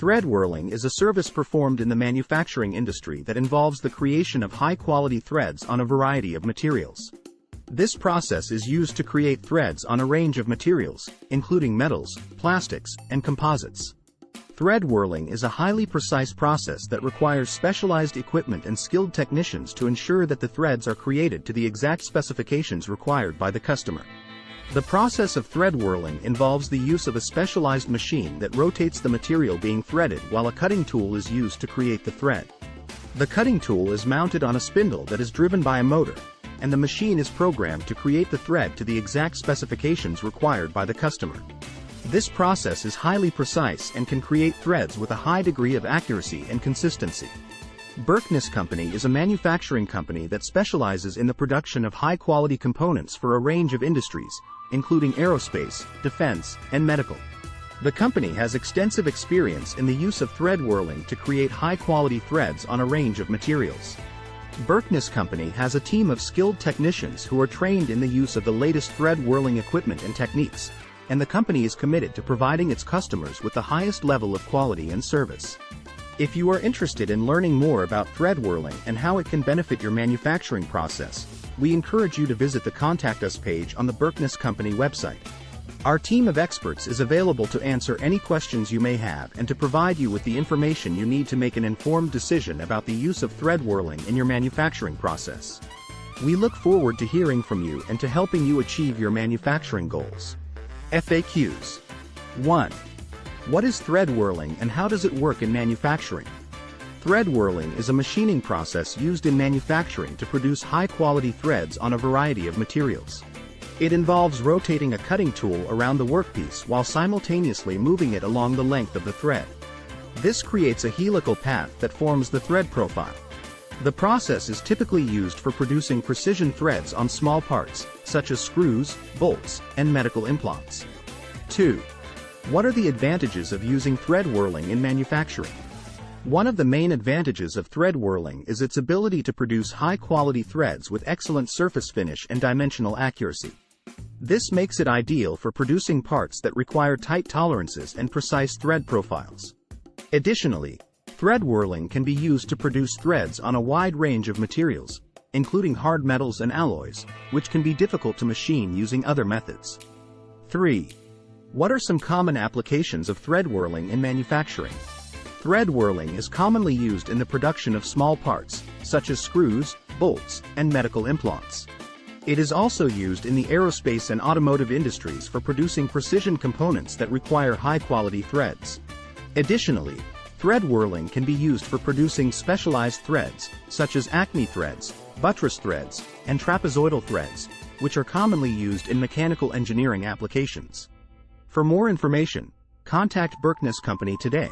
Thread whirling is a service performed in the manufacturing industry that involves the creation of high-quality threads on a variety of materials. This process is used to create threads on a range of materials, including metals, plastics, and composites. Thread whirling is a highly precise process that requires specialized equipment and skilled technicians to ensure that the threads are created to the exact specifications required by the customer. The process of thread whirling involves the use of a specialized machine that rotates the material being threaded while a cutting tool is used to create the thread. The cutting tool is mounted on a spindle that is driven by a motor, and the machine is programmed to create the thread to the exact specifications required by the customer. This process is highly precise and can create threads with a high degree of accuracy and consistency. Berkness Company is a manufacturing company that specializes in the production of high-quality components for a range of industries, including aerospace, defense, and medical. The company has extensive experience in the use of thread whirling to create high-quality threads on a range of materials. Berkness Company has a team of skilled technicians who are trained in the use of the latest thread whirling equipment and techniques, and the company is committed to providing its customers with the highest level of quality and service. If you are interested in learning more about thread whirling and how it can benefit your manufacturing process, we encourage you to visit the Contact Us page on the Berkness Company website. Our team of experts is available to answer any questions you may have and to provide you with the information you need to make an informed decision about the use of thread whirling in your manufacturing process. We look forward to hearing from you and to helping you achieve your manufacturing goals. FAQs. 1. What is thread whirling and how does it work in manufacturing? Thread whirling is a machining process used in manufacturing to produce high-quality threads on a variety of materials. It involves rotating a cutting tool around the workpiece while simultaneously moving it along the length of the thread. This creates a helical path that forms the thread profile. The process is typically used for producing precision threads on small parts, such as screws, bolts, and medical implants. 2. What are the advantages of using thread whirling in manufacturing? One of the main advantages of thread whirling is its ability to produce high-quality threads with excellent surface finish and dimensional accuracy. This makes it ideal for producing parts that require tight tolerances and precise thread profiles. Additionally, thread whirling can be used to produce threads on a wide range of materials, including hard metals and alloys, which can be difficult to machine using other methods. 3. What are some common applications of thread whirling in manufacturing? Thread whirling is commonly used in the production of small parts, such as screws, bolts, and medical implants. It is also used in the aerospace and automotive industries for producing precision components that require high-quality threads. Additionally, thread whirling can be used for producing specialized threads, such as acme threads, buttress threads, and trapezoidal threads, which are commonly used in mechanical engineering applications. For more information, contact Berkness Company today.